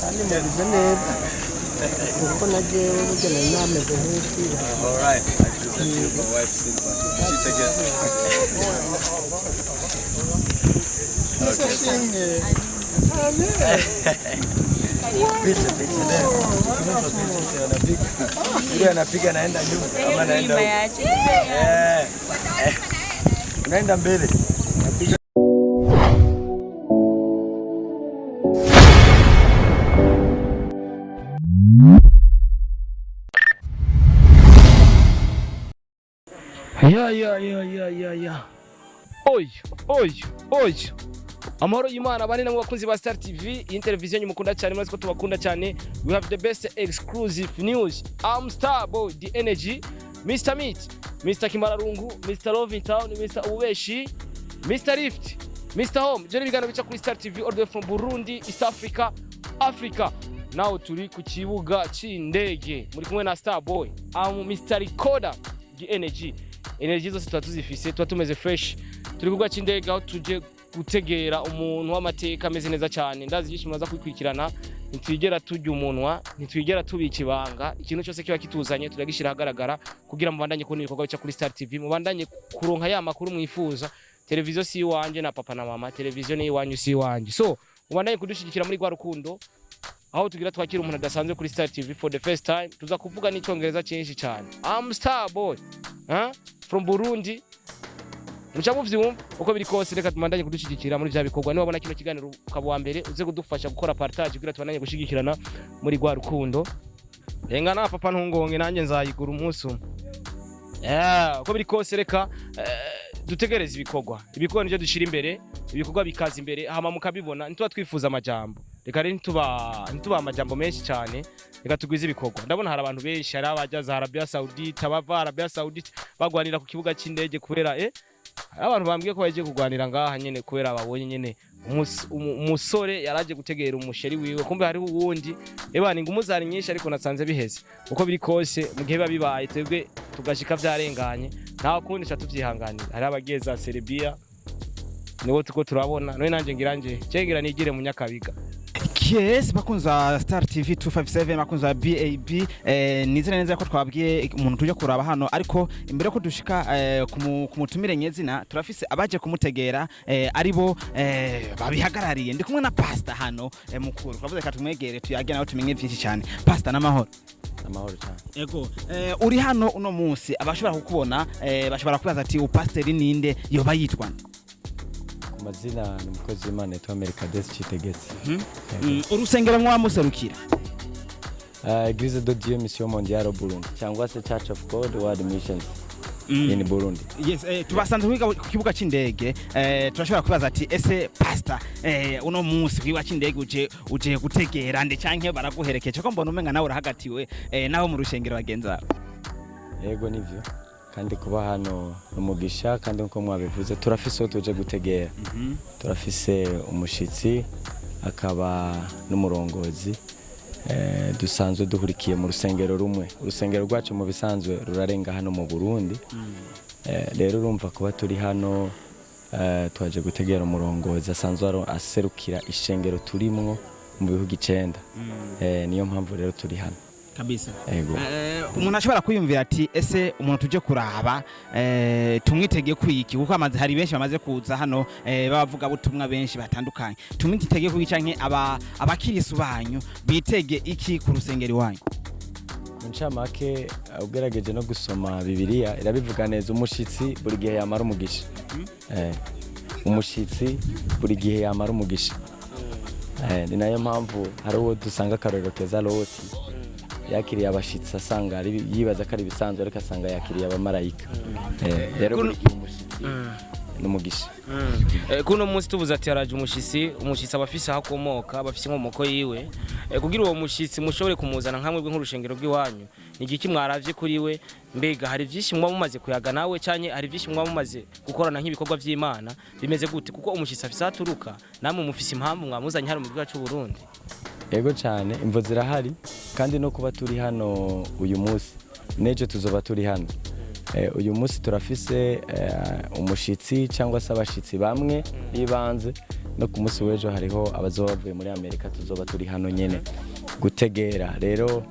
kandi murize neza kuko nagiye bugena inama z'inkwira. All right, I should tell my wife Silva. She's again. Picha anapiga naenda nyuma ama naenda naenda mbele. Ya. Oy. Amahoro y'Imana abane namwe bakunzi ba Star TV, iyi televiziyo nyumukunda cyane mwazi ko tubakunda cyane. We have the best exclusive news. I'm Starboy, the energy, Mr. Meat, Mr. Kimararungu, Mr. Love in Town, Mr. Ubeshi, Mr. Lift, Mr. Home. Jeri bigano bica kuri Star TV all the way from Burundi, East Africa. Now turi ku kibuga cy'indege. Muri kumwe na Starboy. I'm Mr. Recorder, the energy. Energy zose twatuzifise, twatumeze fresh. Turi kugwa cy'indege aho tuje gutegera umuntu w'amateka ameze neza cyane. Ndazi byinshi munaza kwikwikirana, ntitwigera tujya umunwa, ntitwigera tubika ibanga. Ikintu cyose kiba kituzanye turagishira hagaragara kugira mubandanye kubona ibikorwa bica kuri Star TV, mubandanye kuronka ya makuru mwifuza. Televiziyo si iwanje na papa na mama, televiziyo ni iwanyu si iwanje. So mubandanye kudushigikira muri gwa rukundo, aho tugira twakira umuntu adasanzwe kuri Star TV for the first time. Tuza kuvuga n'icyongereza cyinshi cyane. I'm Starboy, from Burundi. Mucamuvyumva uko biri kose, reka tumandanye kudushigikira muri bya bikorwa. Ni wabona kino kiganiro ukaba wa mbere uze kudufasha gukora partage kugira tubandanye gushigikirana muri gwa rukundo. Renga na papa ntungonge nanjye nzayigura umunsi umwe. Uko biri kose reka dutegereze ibikorwa nivyo dushira imbere, ibikorwa bikaza imbere, hama mukabibona. Ntituba twifuza amajambo, reka rero ntituba amajambo menshi cyane, reka tugwize ibikorwa. Ndabona hari abantu benshi, hari abaja za Arabia Saudite, abava Arabia Saudite bagwanira ku kibuga cy'indege kubera abantu bambwiye ko bagiye kugwanira ngaha nyene kubera babonye nyene umusore yaraje gutegera umusheri wiwe, kumbe hari uwundi ebana ingumuzari nyinshi ariko nasanze biheze. Uko biri kose mu gihe babibaye twebwe tugashika vyarenganye, nta kundi cyatuvyihanganira. Hari abagiye za SERBIA nibo tuko turabona, none nanje ngiranje cyengira nigire mu Nyakabiga. Yes, bakunza Star TV 257, bakunza BAB, nizere neza ko twabwiye umuntu tuje kuraba hano, ariko imbere ko dushika kumutumire nyezina turafise abaje kumutegera aribo babihagarariye. Ndi kumwe na Pasteur hano mukuru, twavuze ka tumwegere tuyage nawe tumenye byinshi cyane. Pasteur n'amahoro. Amahoro cyane. Yego, uri hano uno munsi abashobora kukubona bashobora kubaza ati upasteur ninde, yoba yitwa Mazina ni mukozi w'Imana yitwa Mercades Citegetse. Urusengero mwamuserukira? Église de Dieu Mission Mondiale Burundi cyangwa se Church of God World Missions in Burundi. Yes, tubasanze kwiga ku kibuga cy'indege, turashobora kubaza ati ese Pastor uno munsi kwiba cy'indege uje gutegera nde canke baraguherekeje ko mbona umenga nawe urahagatiwe naho mu rushengero bagenza? Yego nivyo. Kandi kuba hano umugisha, kandi nko mwabivuze turafise tuje gutegera. Turafise umushitsi akaba n'umurongozi dusanzwe duhurikiye mu rusengero rumwe. Urusengero rwacu mu bisanzwe rurarenga hano mu Burundi. Rero urumva kuba turi hano twaje gutegera umurongozi asanzwe aserukira ishengero turimwo mu bihugu 9. Niyo mpamvu rero turi hano kabisa. Yego. Umuntu ashobora kwiyumvira ati ese umuntu tuje kuraba tumwitegeye kwiki, kuko amaze hari benshi bamaze kuza hano bavuga butumwa benshi batandukanye. Tumwitegeye kwiki canke abakirisu banyu bitege iki ku rusengero wanyu? Ncamake ugerageje no gusoma Bibiliya irabivuga neza, umushitsi buri gihe yamara umugisha. Umushitsi buri gihe yamara umugisha. Ni nayo mpamvu hari uwo dusanga karorero keza Loti yakiriye abashitsi asanga ari yibaza ko ari bisanzwe, ariko asanga yakiriye abamarayika. Rero buri gihe umushitsi n'umugisha. Kuno munsi tuvuze ati araje umushitsi abafise hakomoka, bafise inkomoko yiwe. Kugira uwo mushitsi mushobore kumuzana nkamwe nk'urushengero rw'iwanyu, ni igiki mwaravye kuri we? Mbega hari byinshi mwa mumaze kuyaga nawe cyanye hari byinshi mwa mumaze gukorana nk'ibikorwa by'Imana bimeze gute? Kuko umushitsi afise aturuka, namwe mufise impamvu mwamuzanye hano mu gihugu cy'u Burundi. Yego cyane, imvo zirahari, kandi no kuba turi hano uyu munsi nejo tuzoba turi hano. uyu munsi turafise umushitsi cyangwa se abashitsi bamwe bibanze no ku munsi w'ejo hariho abazoba bavuye muri Amerika tuzoba turi hano nyene gutegera rero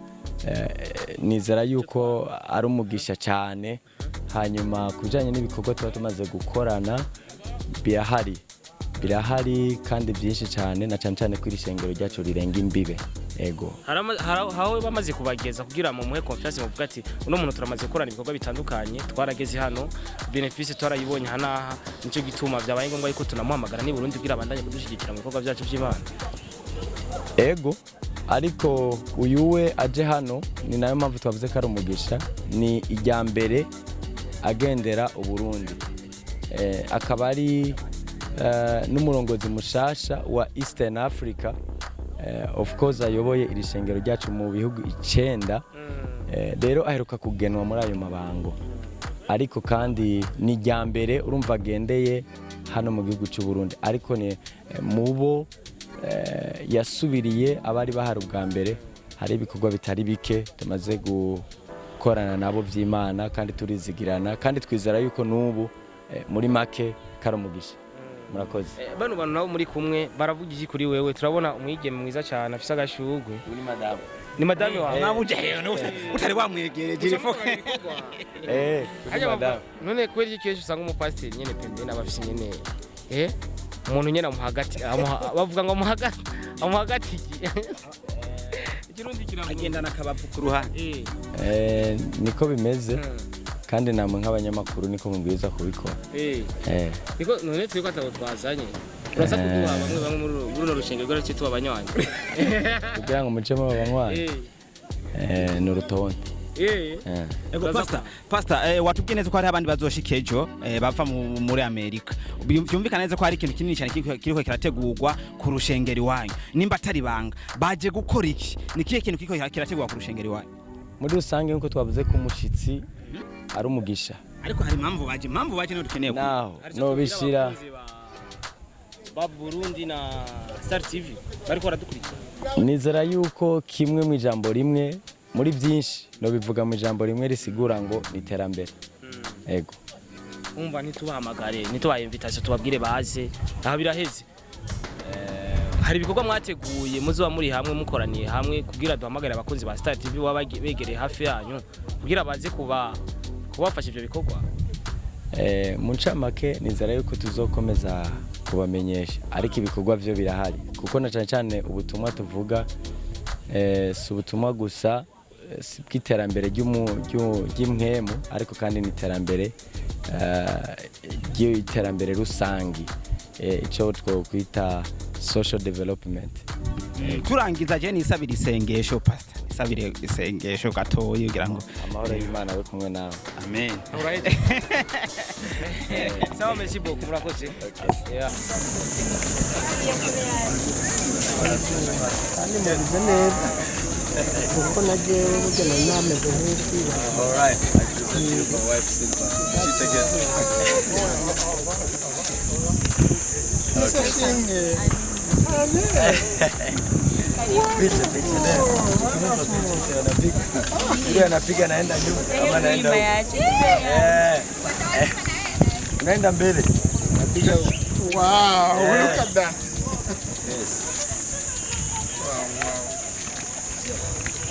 nizera yuko ari umugisha cyane hanyuma kujanye n'ibikorwa tuba tumaze gukorana birahari kandi byinshi cyane na cyane ko irishengero ryacu rirenga imbibe ego haraho bamaze kubageza kugira mu muhe confiance muvuga ati uno muntu turamaze gukorana ibikorwa bitandukanye twarageze hano benefice twarayibonye hanaha nico gituma byabaye ngombwa yuko tunamuhamagara ni Burundi kugira abandanye kudushigikira mu bikorwa byacu by'Imana ego ariko uyu we aje hano ni nayo mpamvu twavuze ko ari umugisha ni ijya mbere agendera uburundi akaba ari n'umurongozi mushasha wa Eastern Africa of course ayoboye iri shengero ryacu mu bihugu 9 rero aheruka kugenwa muri ayo mabango ariko kandi ni ijya mbere urumva agendeye hano mu gihugu cy'u Burundi ariko ni mubo yasubiriye abari bahari ubwa mbere hari ibikorwa bitari bike tumaze gukorana nabo by'Imana kandi turizigirana kandi twizera yuko nubu muri make karumugisha murakoze bano bantu nabo muri kumwe baravugije kuri wewe turabona umwigeme mwiza cyane afise agashugwe ni madame wawe mwabuje utari wamwegereje none kweri iki cyose usanga umupasiteri nyene pembeni abafise nyene umuntu nyene amuhagati bavuga ngo amuhagati ikirundi kiragendana kabavu ku ruhande niko bimeze kandi namwe nk'abanyamakuru niko mubwiza kubikora niko none twiko atabo twazanye urasa kuduha bamwe muri runo rushengero rw'aho cyitwa abanywanyi kugira ngo mucemo abanywanyi ni urutonde ego pastor watubwiye neza ko hari abandi bazoshikejo bava muri Amerika byumvikana neza ko hari ikintu kinini cyane kiriko kirategurwa ku rushengero iwanyu nimba atari banga baje gukora iki ni kiye kintu kiriko kirategurwa ku rushengero iwanyu muri rusange nkuko twavuze ko umushitsi ari umugisha ariko hari impamvu baje no dukeneye no bishira Burundi na Star TV bariko baradukurikira nizera yuko kimwe mu ijambo rimwe muri byinshi no bivuga mu ijambo rimwe risigura ngo niterambere ego umva nitubahamagare nitubaye invitation tubabwire baze aha biraheze hari ibikorwa mwateguye muzoba muri hamwe mukoraniye hamwe kugira duhamagare abakunzi ba Star TV baba begereye hafi yanyu kugira baze kubafasha ibyo bikorwa mu ncamake nizera yuko tuzokomeza kubamenyesha ariko ibikorwa byo birahari kuko na cyane ubutumwa tuvuga si ubutumwa gusa bw'iterambere ry'imwemu ariko kandi n'iterambere ry'iterambere rusangi icyo twokwita social development turangiza je nisabira isengesho pastor isabire isengesho gatoyi kugira ngo amahoro y'Imana we kumwe nawe amen alright sawa merci beaucoup murakoze yeah kandi murize neza kuko nagiye bugena nameze nk'iki alright my wife Silva she's again Picha anapiga naenda juu kama naenda unaenda mbele napiga wow look at that yes wow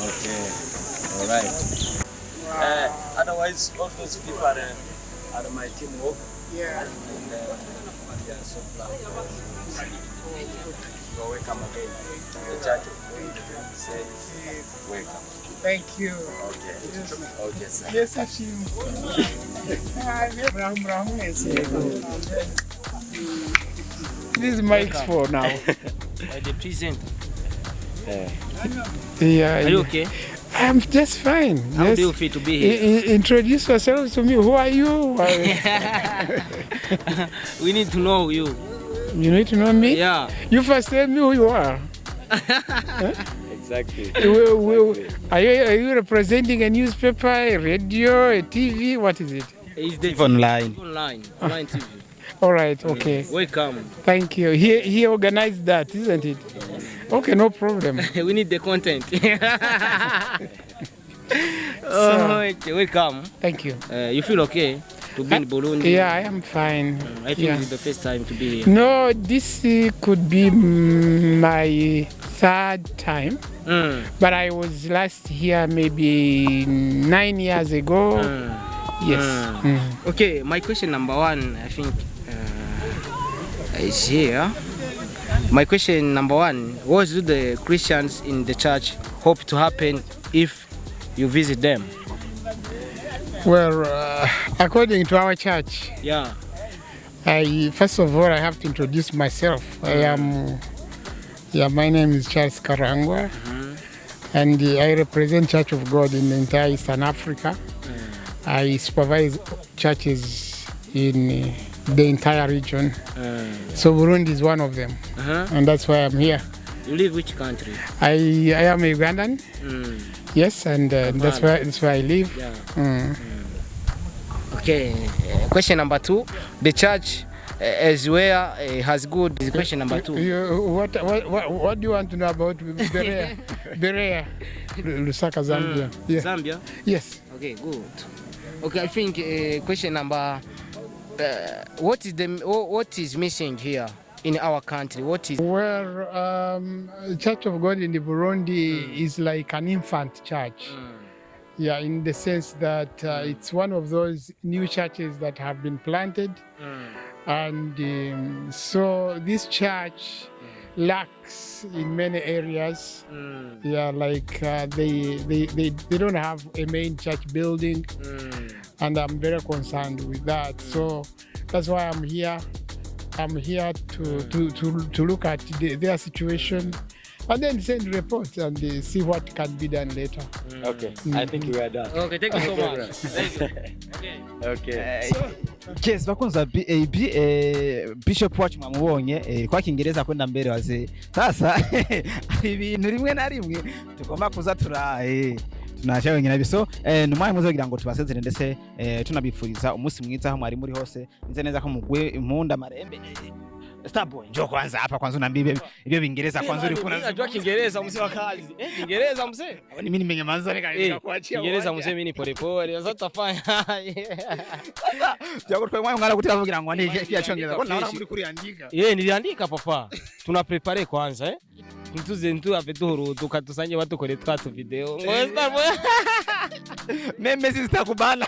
okay all right otherwise all those people are my teamwork yeah and so you're welcome again. The church of Muri says welcome. thank you Okay. Okay, sir. yes ashim this is Mike's for now the present yeah are you okay I'm just fine. How do you feel to be here? Introduce yourselves to me. Who are you? We need to know you. You need to know me? Yeah. You first tell me who you are. Exactly. Are you representing a newspaper, a radio, a TV? What is it? It's the online TV. All right, okay. Welcome. Thank you. He organized that, isn't it? Okay, no problem. We need the content. Okay, welcome. Thank you. You feel okay to be in Burundi? Yeah, I am fine. I think Yeah. it's the first time to be here. No, this could be my third time, but I was last here maybe 9 years ago. Yes. Okay, my question number one, I think, is here. My question number one, what do the Christians in the church hope to happen if you visit them? Well, according to our church, Yeah. First of all, I have to introduce myself. My name is Charles Karangwa, and I represent Church of God in the entire Eastern Africa. I supervise churches in the entire region. So Burundi is one of them, and that's why I'm here. You live which country? I am a Ugandan. Yes, and that's where I live. Yeah. Okay. Question number two, the church as where has good. Question number two. What do you want to know about Berea? Berea, Lusaka, Zambia. Yeah. Zambia? Yes. Okay, good. Okay, I think question number. What is missing here in our country? What is? Well, Church of God in the Burundi is like an infant church. Yeah, in the sense that it's one of those new churches that have been planted, and so this church lacks in many areas. Yeah, like they don't have a main church building, and I'm very concerned with that. So that's why I'm here. I'm here to look at their situation, and then send reports and see what can be done later. Okay, I think we are done. Okay, thank you so much. Thank you. Okay. Okay. Yes, bakunza BAB Bishop Watch mwamubonye kwa Kiingereza kwenda mbele wazee. Sasa hari ibintu rimwe na rimwe tugomba kuza tunashawe nyina biso numwe muzo kugira ngo tubasezere ndetse tunabifuriza umunsi mwiza aho mwari muri hose nze neza ko mugwe impunda marembe. STARBOY njoo kwanza hapa kwanza unambie ibyo bingereza kwanza uri kuna unajua Kiingereza mzee wa kazi. Kiingereza mzee? Mimi nimengemanza nika kuachia. Kiingereza mzee mimi ni polepole. Sasa tutafanya. Sasa byako twa mwana ngala kutira kugira ngo ande cyachongeza. Kwa naona muri kuriandika. Niliandika papa. Tuna prepare kwanza Ntuze ntu ave duhuru tukatusanye batukore twatu video. Ngo STARBOY. Meme sitakubana.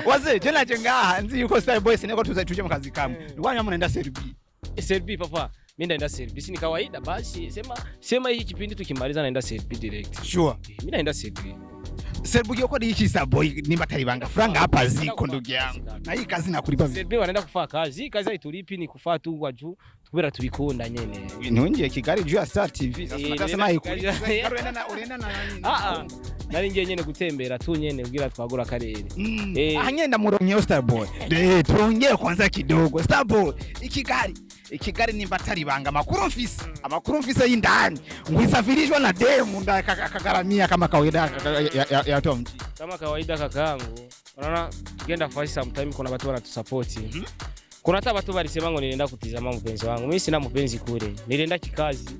Waze je naje ngaha nzi yuko STARBOY sineko tuje mu kazi kamwe. Rwanya munaenda SERBIA papa. Mimi naenda SERBIA. Si ni kawaida basi sema hiki kipindi tukimaliza naenda SERBIA direct. Sure. Mimi naenda SERBIA. SERBIA uko hiki STARBOY nimba taribanga franga hapa ziko ndugu yangu. Na hii kazi nakulipa vipi? SERBIA wanaenda kufanya kazi. Hii kazi haitulipi ni kufanya tu kwa juu. Kubera tubikunda nyene. Ntungiye Kigali juu ya Star TV. Sasa natasema ikuri. Unaenda na nini? Nari ngiye nyene gutembera tu nyene kugira twagura karere. Ahanyenda muronye STARBOY. Turongere kwanza kidogo. STARBOY Kigali nimba taribanga amakuru mfise y'indani. Ngwisafirishwa na demu ndakagaramia kama kawaida ya Tom. Kama kawaida kakangu. Unaona tugenda fasi sometime kuna watu wanatusupport. Kuna hata watu balisema ngo nilienda kutizama mpenzi wangu. Mimi sina mpenzi kure. Nilienda kikazi.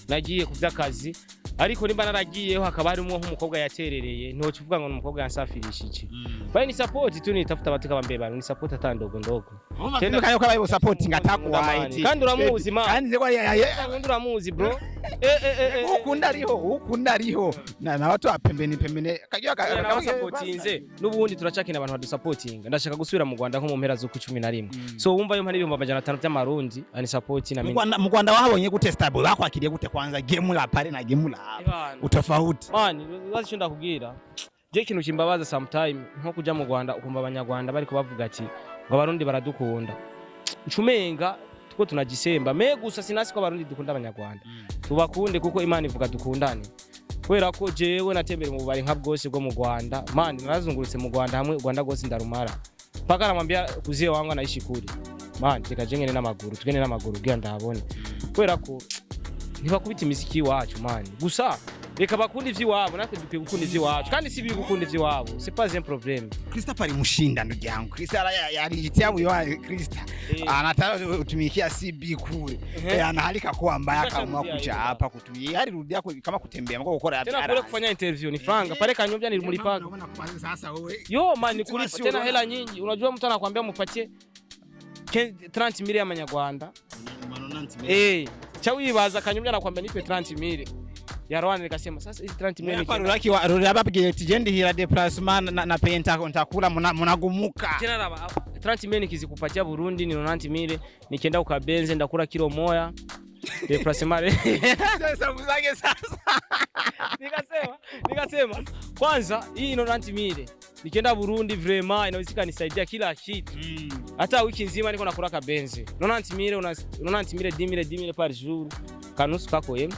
Nagiye kuvya kazi. Ariko nimba naragiyeho hakaba harimo umukobwa yaterereye. Nto kivuga ngo umukobwa yansafirishije. Bari ni support tu nitafuta watu kama mbebano. Ni support atandogo ndogo. Tendo kayo kwa bibo support ngatakuwa iti. Kandi uramuzi man. Kandi ze kwa kandi uramuzi bro. Ukunda riho. Na watu apembeni kajya kama supportinze. Nubundi turacakina abantu badusupportinga. Ndashaka gusubira mu Rwanda nko mu mpera zo ku 11. So wumva yo mpari ibihumbi 500 by'amarundi ani support na mimi. Mu Rwanda wabonye gute STARBOY bakwakiriye gute kwanza game la pare na game la utofauti. Man, wazi ndakubwira. Je kintu kimbabaza sometime nko kuja mu Rwanda ukumva abanyarwanda bari kubavuga ati ngo abarundi baradukunda. Ncumenga tuko tunagisemba me gusa sinasi ko abarundi dukunda abanyarwanda. Tubakunde kuko Imana ivuga dukundane. Kwera ko jewe natembere mu bubari nka bwose bwo mu Rwanda. Man, narazungurutse mu Rwanda hamwe Rwanda gose ndarumara. Paka namwambia kuzie wangu anaishi kuri. Man, tikajengene n'amaguru, tugene n'amaguru bya ndabone. Kwera ko ntibakubita imiziki wacu man. Gusa reka bakunda ivy'iwabo natwe dukwiye gukunda ivy'iwacu kandi si bibi gukunda ivy'iwabo c'est pas un problème. Krista pari mushinda ndujangu Krista yalijitiabu yoa Krista anataka utumikia CB kule anahalika kwa mbaya kama kuja hapa kutumia hali rudia kama kutembea mko gukora hata tena kule kufanya interview ni franga pale kanyobya ni mulipaga sasa wewe yo man ni kulipa tena hela nyingi unajua mtu anakuambia mupatie 30,000 y'amanyarwanda cha wibaza kanyobya anakuambia nipe 30,000 yarwana nikasema sasa hizi 30,000 ni kwa ruraki rurababwiye tijendi hira déplacement na penta ntakula munagumuka tena raba 30,000 nikizikupatia Burundi ni 90,000 nikienda ukabenze ndakula kilo moja déplacement sasa mzange sasa nikasema kwanza hii 90,000 nikienda Burundi vraiment inawezekana nisaidia kila kitu hata wiki nzima niko nakula kabenze 90,000 10,000 par jour kanusu kako yem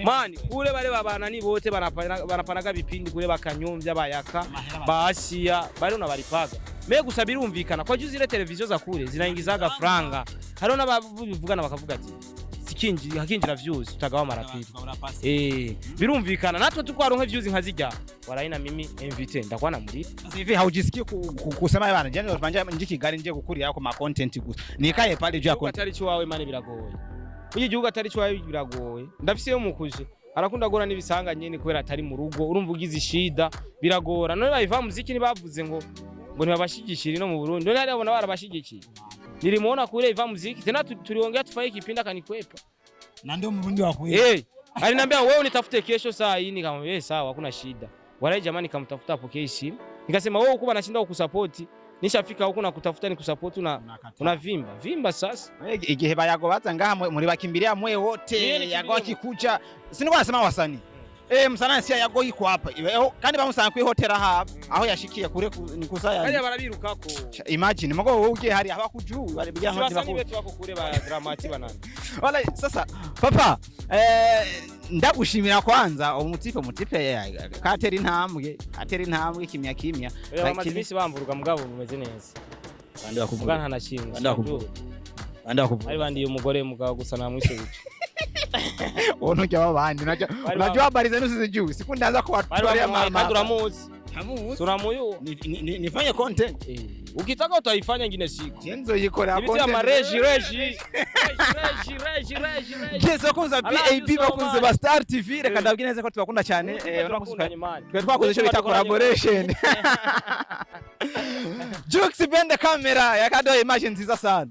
man kule bale babana ni bote banapanaga bipindi kule bakanyomvya bayaka baasiya bale unabaripaga me gusabira umvikana kwa juzi ile televiziyo za kule zinaingizaga franga hariho n'abavugana bakavuga ati sikinji hakinjira Vyose tutagawa marapiri birumvikana natwe tukwaronka views nkazijya waraina mimi invite ndakwa na Muri sasa hivi haujisikii kusema bana jana tunanja nje Kigali nje gukurira yako ma content gusa nikaye pale jya content atari cyo wawe mane biragoye uyi gihugu atari cyo wawe biragoye ndafise yo mukuje arakunda gora nibisanga nyene kubera atari mu rugo urumva ugize ishida biragora none bayiva muziki nibavuze ngo ntibabashigikira no mu Burundi none hari abona barabashigikiye nilimuona kule iva muziki tena tuliongea tufaye kipinda kanikwepa na ndio Burundi wako aliniambia wewe unitafute kesho saa hii nikamwambia sawa hakuna shida wala jamani nikamtafuta apokee simu nikasema wewe uko banashinda kukusupport nishafika huko na kutafuta ni kusupport una vimba sasa igihe bayago baza ngaha muri bakimbiria mwe wote yago akikuja siniko nasema wasani msana sia yago iko hapa kandi bamusanga kwi hotel aha aho yashikiye kure nikusa hali barabirukako imagine mako wowe ugiye hari abakujuu bari bijya nko bako betu bako kure ba dramati banana wala sasa papa ndagushimira kwanza umutipe katera intambwe kimya bakimisi bamburuka mugabo bumeze neza bandi bakuvuga nta nakintu bandi bakuvuga ari bandi umugore mugabo gusa namwishe bice ono jya babandi najya barize nusize juu sikundaza ko watwara mama turamuzi turamuyo nifanye content ukitaka utaifanya ngine siku jenzo yikora content ya mareji Yesu kunza BAB bakunze ba Star TV reka ndabwire neza ko tubakunda cyane twakoze cyo bita collaboration Jux bende kamera yakado image nziza sana